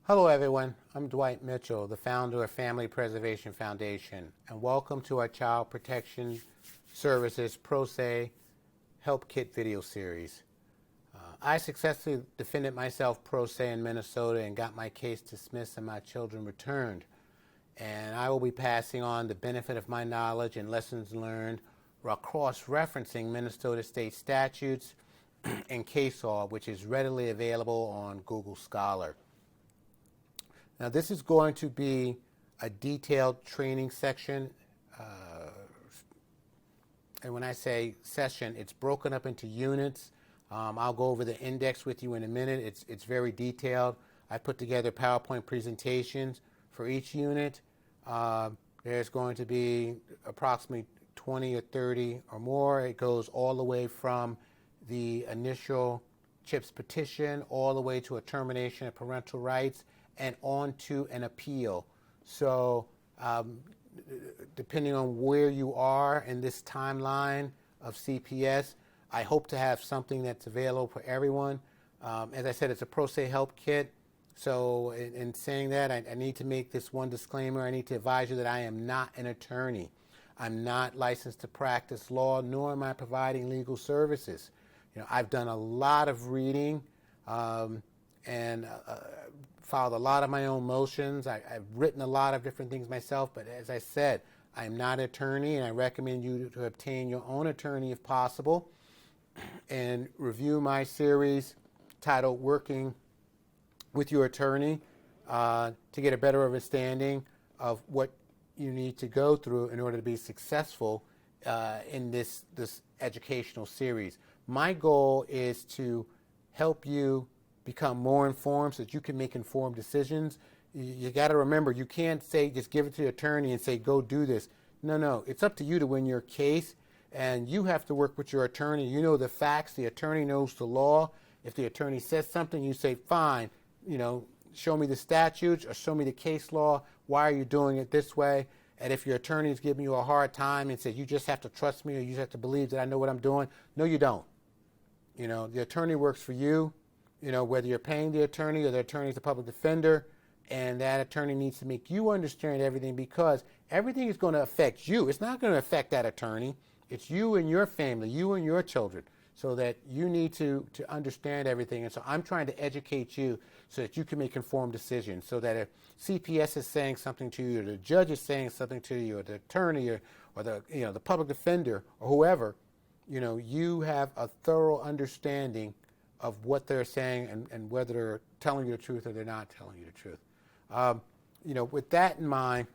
Hello everyone, I'm Dwight Mitchell, the founder of Family Preservation Foundation, and welcome to our Child Protection Services Pro Se Help Kit video series. I successfully defended myself pro se in Minnesota and got my case dismissed and my children returned. And I will be passing on the benefit of my knowledge and lessons learned while cross-referencing Minnesota state statutes and case law, which is readily available on Google Scholar. Now this is going to be a detailed training section, and when I say session, it's broken up into units. I'll go over the index with you in a minute. It's very detailed. I put together PowerPoint presentations for each unit. There's going to be approximately 20 or 30 or more. It goes all the way from the initial CHIPS petition all the way to a termination of parental rights and on to an appeal. So depending on where you are in this timeline of CPS, I hope to have something that's available for everyone. As I said, it's a pro se help kit. So in saying that, I need to make this one disclaimer. I need to advise you that I am not an attorney. I'm not licensed to practice law, nor am I providing legal services. You know, I've done a lot of reading and filed a lot of my own motions. I've written a lot of different things myself, but as I said, I'm not an attorney, and I recommend you to obtain your own attorney if possible and review my series titled Working with Your Attorney to get a better understanding of what you need to go through in order to be successful in this educational series. My goal is to help you become more informed so that you can make informed decisions. You got to remember, you can't say just give it to the attorney and say go do this. No, it's up to you to win your case, and you have to work with your attorney. You know the facts, the attorney knows the law. If the attorney says something, you say fine, show me the statutes or show me the case law. Why are you doing it this way? And if your attorney is giving you a hard time and says you just have to trust me or you just have to believe that I know what I'm doing, no you don't. The attorney works for you. Whether you're paying the attorney or the attorney is the public defender, and that attorney needs to make you understand everything, because everything is going to affect you. It's not going to affect that attorney. It's you and your family, you and your children, so that you need to understand everything. And so I'm trying to educate you so that you can make informed decisions, so that if CPS is saying something to you, or the judge is saying something to you, or the attorney, or the public defender, or whoever, you have a thorough understanding of what they're saying and whether they're telling you the truth or they're not telling you the truth. With that in mind,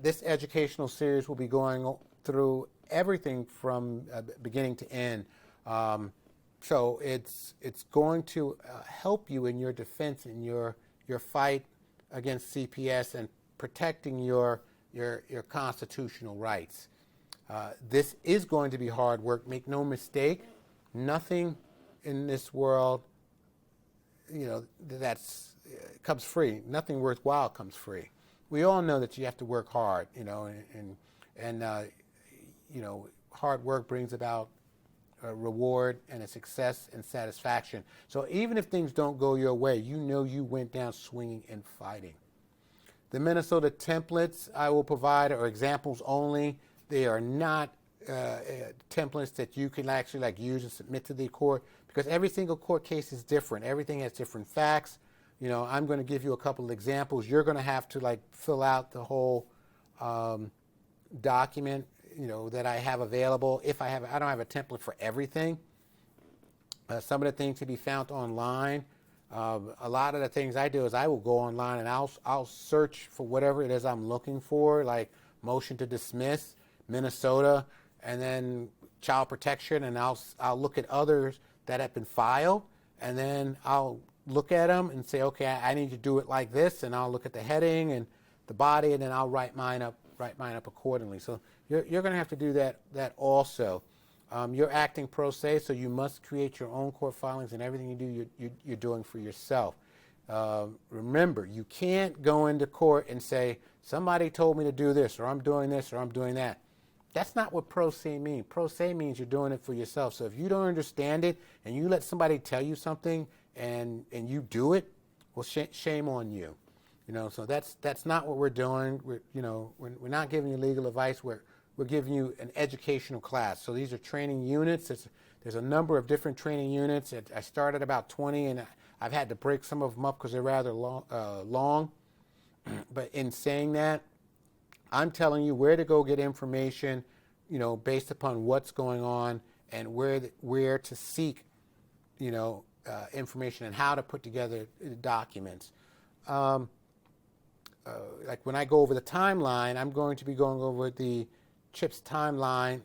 this educational series will be going through everything from beginning to end. So it's going to help you in your defense, in your fight against CPS and protecting your constitutional rights. This is going to be hard work. Make no mistake. Nothing in this world, that's comes free. Nothing worthwhile comes free. We all know that you have to work hard, and hard work brings about a reward and a success and satisfaction. So even if things don't go your way, you went down swinging and fighting. The Minnesota templates I will provide are examples only. They are not templates that you can actually use and submit to the court, because every single court case is different. Everything has different facts. I'm going to give you a couple of examples. You're going to have to fill out the whole document, that I have available. I don't have a template for everything. Some of the things can be found online. A lot of the things I do is I will go online and I'll search for whatever it is I'm looking for, like motion to dismiss, Minnesota, and then child protection, and I'll look at others that have been filed, and then I'll look at them and say, okay, I need to do it like this, and I'll look at the heading and the body, and then I'll write mine up accordingly. So you're going to have to do that also. You're acting pro se, so you must create your own court filings, and everything you do, you're doing for yourself. Remember, you can't go into court and say, somebody told me to do this, or I'm doing this, or I'm doing that. That's not what pro se means. Pro se means you're doing it for yourself. So if you don't understand it and you let somebody tell you something and you do it, well, shame on you. So that's not what we're doing. We're not giving you legal advice. We're giving you an educational class. So these are training units. There's a number of different training units. I started about 20, and I've had to break some of them up because they're rather long. But in saying that, I'm telling you where to go get information, based upon what's going on, and where to seek, information, and how to put together documents. Like when I go over the timeline, I'm going to be going over the CHIPS timeline,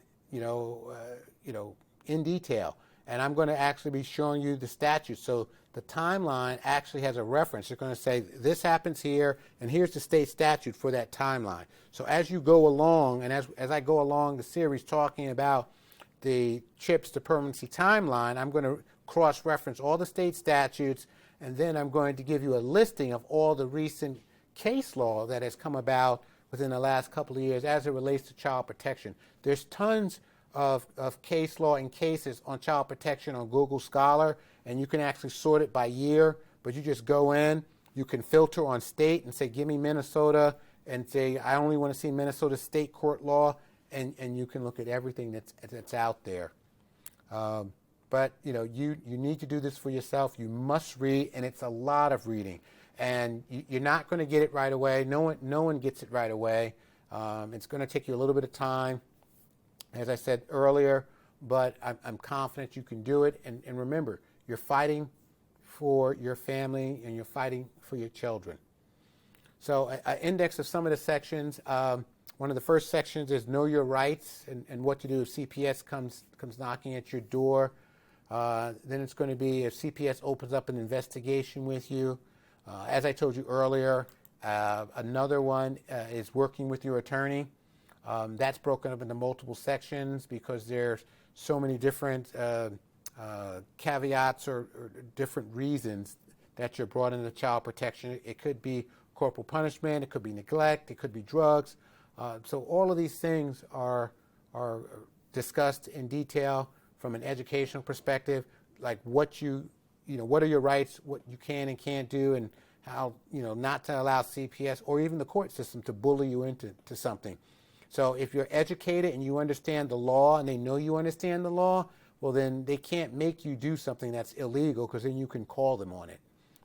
in detail. And I'm going to actually be showing you the statute. So the timeline actually has a reference. It's going to say this happens here, and here's the state statute for that timeline. So as you go along, and as I go along the series talking about the CHIPS to permanency timeline, I'm going to cross-reference all the state statutes, and then I'm going to give you a listing of all the recent case law that has come about within the last couple of years as it relates to child protection. There's tons of case law and cases on child protection on Google Scholar, and you can actually sort it by year, but you just go in, you can filter on state and say, give me Minnesota, and say, I only want to see Minnesota state court law, and you can look at everything that's out there. But you need to do this for yourself. You must read, and it's a lot of reading. And you're not going to get it right away. No one gets it right away. It's going to take you a little bit of time, as I said earlier, but I'm confident you can do it. And remember, you're fighting for your family, and you're fighting for your children. So an index of some of the sections. One of the first sections is Know Your Rights and what to do if CPS comes knocking at your door. Then it's going to be if CPS opens up an investigation with you. As I told you earlier, another one is working with your attorney. That's broken up into multiple sections because there's so many different caveats or different reasons that you're brought into child protection. It could be corporal punishment, it could be neglect, it could be drugs. So all of these things are discussed in detail from an educational perspective, like what are your rights, what you can and can't do, and how, not to allow CPS or even the court system to bully you into something. So if you're educated and you understand the law and they know you understand the law, well, then they can't make you do something that's illegal, because then you can call them on it,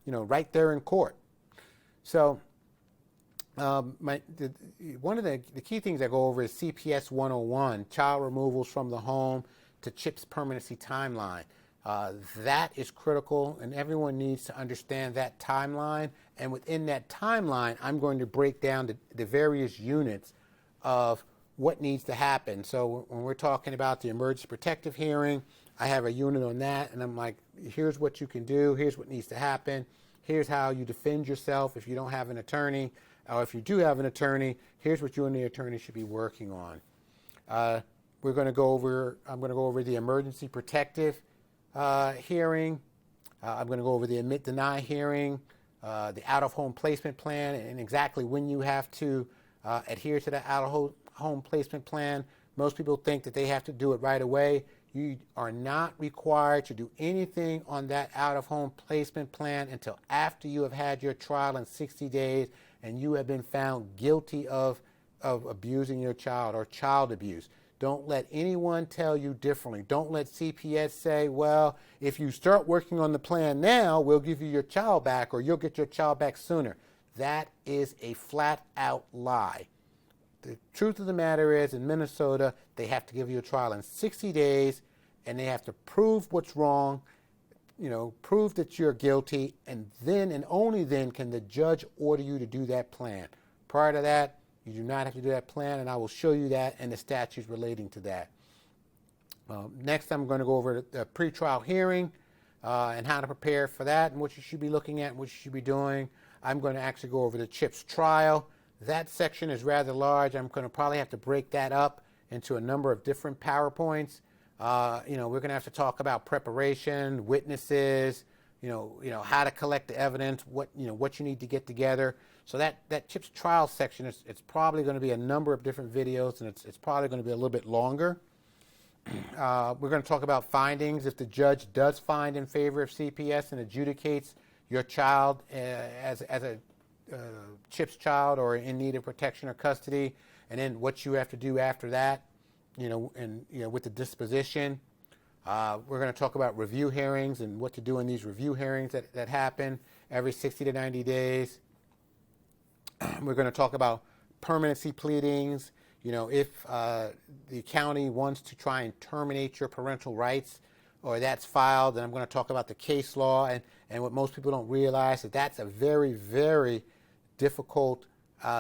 right there in court. So one of the key things I go over is CPS 101, child removals from the home to CHIPS permanency timeline. That is critical, and everyone needs to understand that timeline. And within that timeline, I'm going to break down the various units of what needs to happen. So when we're talking about the emergency protective hearing, I have a unit on that, and I'm like, here's what you can do, here's what needs to happen, here's how you defend yourself if you don't have an attorney, or if you do have an attorney, here's what you and the attorney should be working on. I'm going to go over the emergency protective hearing. I'm going to go over the admit-deny hearing, the out-of-home placement plan, and exactly when you have to adhere to the out-of-home placement plan. Most people think that they have to do it right away. You are not required to do anything on that out-of-home placement plan until after you have had your trial in 60 days and you have been found guilty of abusing your child or child abuse. Don't let anyone tell you differently. Don't let CPS say, well, if you start working on the plan now, we'll give you your child back, or you'll get your child back sooner. That is a flat-out lie. The truth of the matter is, in Minnesota, they have to give you a trial in 60 days, and they have to prove what's wrong, prove that you're guilty, and then and only then can the judge order you to do that plan. Prior to that, you do not have to do that plan, and I will show you that and the statutes relating to that. Next, I'm going to go over the pretrial hearing and how to prepare for that and what you should be looking at and what you should be doing. I'm going to actually go over the CHIPS trial. That section is rather large. I'm going to probably have to break that up into a number of different PowerPoints. We're going to have to talk about preparation, witnesses, how to collect the evidence, what you need to get together. So that CHIPS trial section, it's probably going to be a number of different videos, and it's probably going to be a little bit longer. We're going to talk about findings. If the judge does find in favor of CPS and adjudicates your child as a CHIPS child or in need of protection or custody, and then what you have to do after that, with the disposition. We're going to talk about review hearings and what to do in these review hearings that happen every 60 to 90 days. We're going to talk about permanency pleadings. If the county wants to try and terminate your parental rights or that's filed, then I'm going to talk about the case law. And what most people don't realize is that's a very, very difficult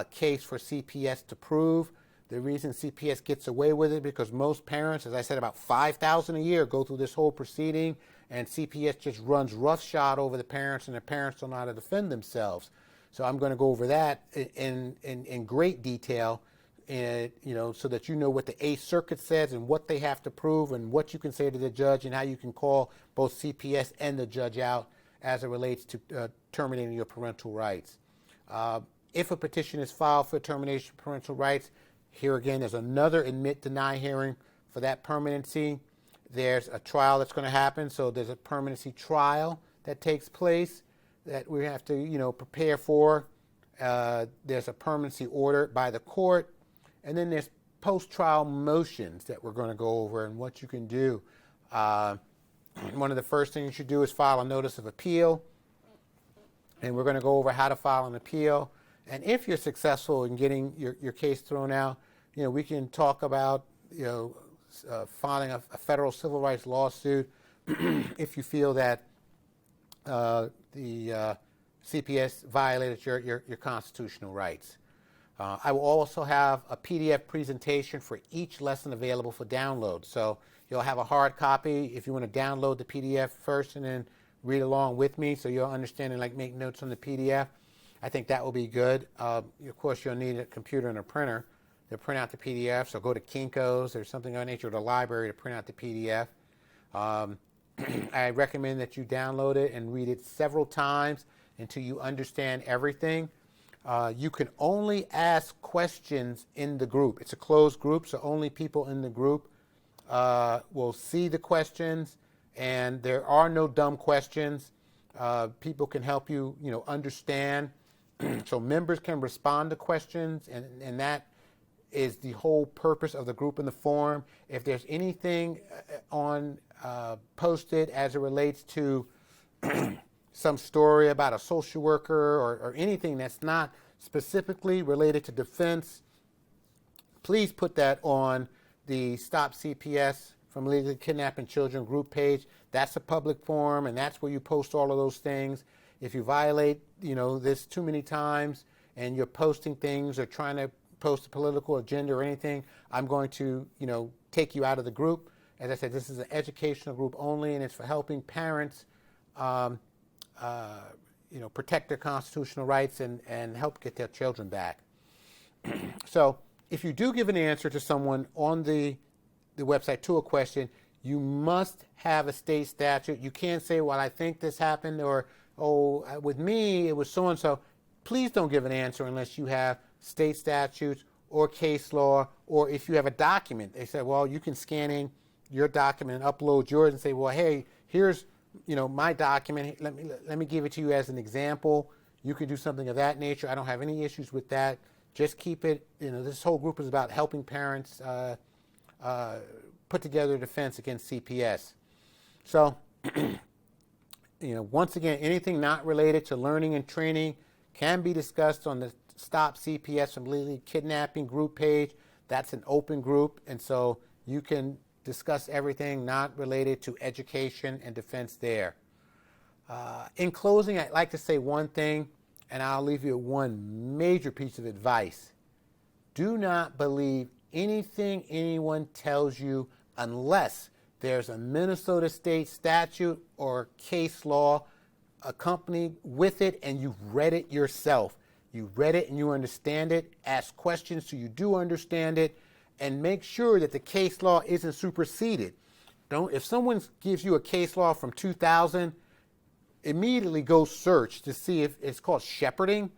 case for CPS to prove. The reason CPS gets away with it because most parents, as I said, about 5,000 a year go through this whole proceeding, and CPS just runs roughshod over the parents, and the parents don't know how to defend themselves. So I'm going to go over that in great detail, so that you know what the Eighth Circuit says and what they have to prove and what you can say to the judge and how you can call both CPS and the judge out as it relates to terminating your parental rights. If a petition is filed for termination of parental rights, here again, there's another admit-deny hearing for that permanency. There's a trial that's going to happen, so there's a permanency trial that takes place that we have to, prepare for. There's a permanency order by the court, and then there's post-trial motions that we're going to go over and what you can do. One of the first things you should do is file a notice of appeal, and we're going to go over how to file an appeal. And if you're successful in getting your case thrown out, we can talk about, filing a federal civil rights lawsuit if you feel that the CPS violated your constitutional rights. I will also have a PDF presentation for each lesson available for download. So you'll have a hard copy if you want to download the PDF first and then read along with me so you'll understand and make notes on the PDF. I think that will be good. Of course, you'll need a computer and a printer to print out the PDF. So go to Kinko's or something of that nature, or the library to print out the PDF. I recommend that you download it and read it several times until you understand everything. You can only ask questions in the group. It's a closed group, so only people in the group will see the questions, and there are no dumb questions. People can help you, understand. So members can respond to questions, and that is the whole purpose of the group in the forum. If there's anything posted as it relates to some story about a social worker or anything that's not specifically related to defense, please put that on the Stop CPS from Illegally Kidnapping Children group page. That's a public forum, and that's where you post all of those things. If you violate, this too many times and you're posting things or trying to post a political agenda or anything, I'm going to, take you out of the group. As I said, this is an educational group only, and it's for helping parents, protect their constitutional rights and help get their children back. So if you do give an answer to someone on the website to a question, you must have a state statute. You can't say, well, I think this happened, or, oh, with me, it was so-and-so. Please don't give an answer unless you have state statutes or case law, or if you have a document. They say, well, you can scan in your document and upload yours and say, well, hey, here's my document. Let me give it to you as an example. You can do something of that nature. I don't have any issues with that. Just keep it, this whole group is about helping parents put together a defense against CPS. So, once again, anything not related to learning and training can be discussed on the Stop CPS from Illegally Kidnapping group page. That's an open group, and so you can discuss everything not related to education and defense there. In closing, I'd like to say one thing, and I'll leave you with one major piece of advice. Do not believe anything anyone tells you unless there's a Minnesota state statute or case law accompanied with it and you've read it yourself. You read it and you understand it. Ask questions so you do understand it, and make sure that the case law isn't superseded. If someone gives you a case law from 2000, immediately go search to see if it's called shepherding,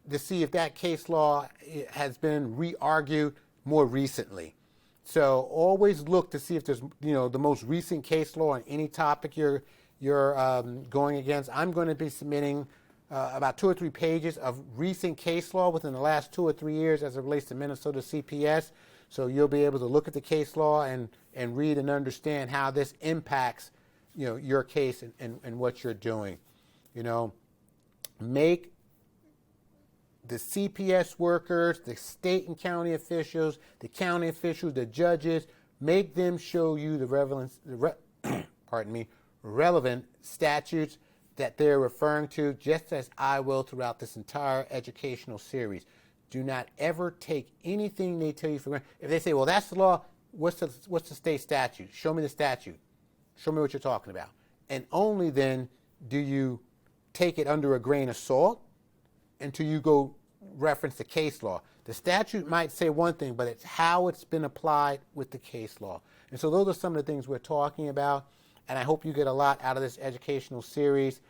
to see if that case law has been re-argued more recently. So always look to see if there's, the most recent case law on any topic you're going against. I'm going to be submitting about 2 or 3 pages of recent case law within the last 2 or 3 years as it relates to Minnesota CPS. So you'll be able to look at the case law and read and understand how this impacts, your case and what you're doing. Make the CPS workers, the state and county officials, the judges, make them show you the relevant statutes that they're referring to, just as I will throughout this entire educational series. Do not ever take anything they tell you for granted. If they say, well, that's the law, what's the state statute? Show me the statute. Show me what you're talking about. And only then do you take it under a grain of salt until you go reference the case law. The statute might say one thing, but it's how it's been applied with the case law. And so those are some of the things we're talking about, and I hope you get a lot out of this educational series.